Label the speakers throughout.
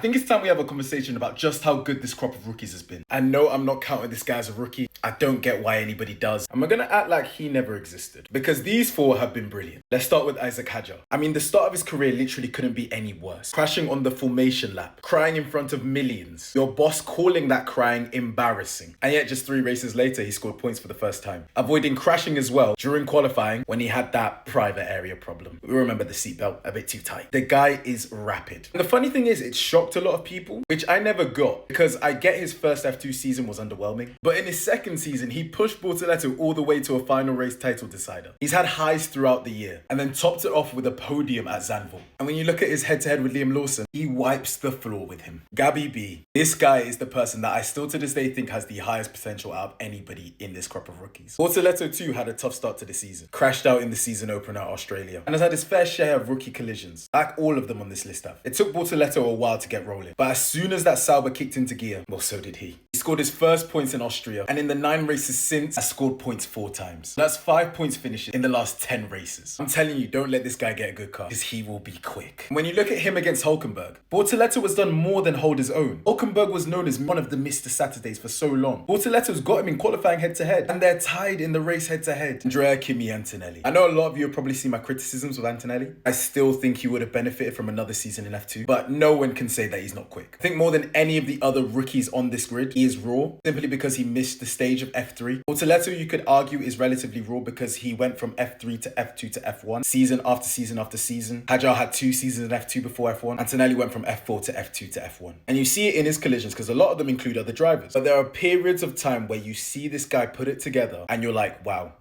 Speaker 1: think it's time we have a conversation about just how good this crop of rookies has been. I know I'm not counting this guy as a rookie. I don't get why anybody does. And we're going to act like he never existed. Because these four have been brilliant. Let's start with Isaac Hadjar. I mean, the start of his career literally couldn't be any worse. Crashing on the formation lap. Crying in front of millions. Your boss calling that crying embarrassing. And yet just 3 races later, he scored points for the first time. Avoiding crashing as well during qualifying when he had that private area problem. We remember the seatbelt a bit too tight. The guy is rapid. And the funny thing is, it shocked a lot of people, which I never got because I get his first F2 season was underwhelming. But in his second season, he pushed Bortoleto all the way to a final race title decider. He's had highs throughout the year and then topped it off with a podium at Zandvoort. And when you look at his head-to-head with Liam Lawson, he wipes the floor with him. Gabby B. This guy is the person that I still to this day think has the highest potential out of anybody in this crop of rookies. Bortoleto too had a tough start to the season. Crashed out in the season opener at Australia and has had his fair share of rookie collisions, like all of them on this list have. It took Bortoleto a while to get rolling, but as soon as that Sauber kicked into gear, well, so did he. He scored his first points in Austria, and in the 9 races since, has scored points 4 times. That's 5 points finishes in the last 10 races. I'm telling you, don't let this guy get a good car, because he will be quick. When you look at him against Hulkenberg, Bortoleto has done more than hold his own. Hulkenberg was known as one of the Mr. Saturdays for so long. Bortoleto's got him in qualifying head-to-head, and they're tied in the race head-to-head. Andrea Kimi Antonelli. I know a lot of you have probably seen my criticisms with Antonelli. I still think he would have benefited from another season in F2, but no one can say that he's not quick. I think more than any of the other rookies on this grid, he is raw, simply because he missed the stage of F3. Bortoleto, you could argue, is relatively raw because he went from F3 to F2 to F1, season after season after season. Hadjar had 2 seasons in F2 before F1. Antonelli went from F4 to F2 to F1. And you see it in his collisions because a lot of them include other drivers. But there are periods of time where you see this guy put it together and you're like, wow,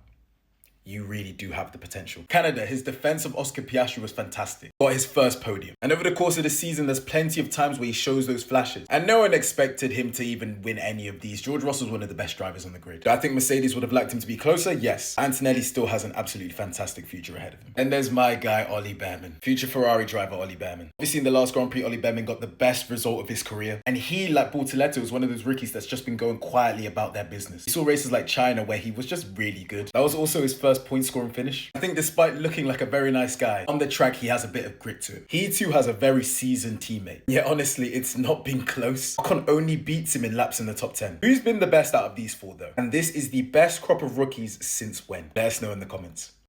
Speaker 1: you really do have the potential. Canada, his defense of Oscar Piastri was fantastic. Got his first podium. And over the course of the season, there's plenty of times where he shows those flashes. And no one expected him to even win any of these. George Russell's one of the best drivers on the grid. Do I think Mercedes would have liked him to be closer? Yes. Antonelli still has an absolutely fantastic future ahead of him. And there's my guy, Ollie Behrman. Future Ferrari driver, Ollie Behrman. Obviously, in the last Grand Prix, Ollie Behrman got the best result of his career. And he, like Bortoleto, is one of those rookies that's just been going quietly about their business. We saw races like China where he was just really good. That was also his first point scoring finish. I think despite looking like a very nice guy, on the track he has a bit of grit to him. He too has a very seasoned teammate. Yeah, honestly, it's not been close. Ocon only beats him in laps in the top 10. Who's been the best out of these 4 though? And this is the best crop of rookies since when? Let us know in the comments.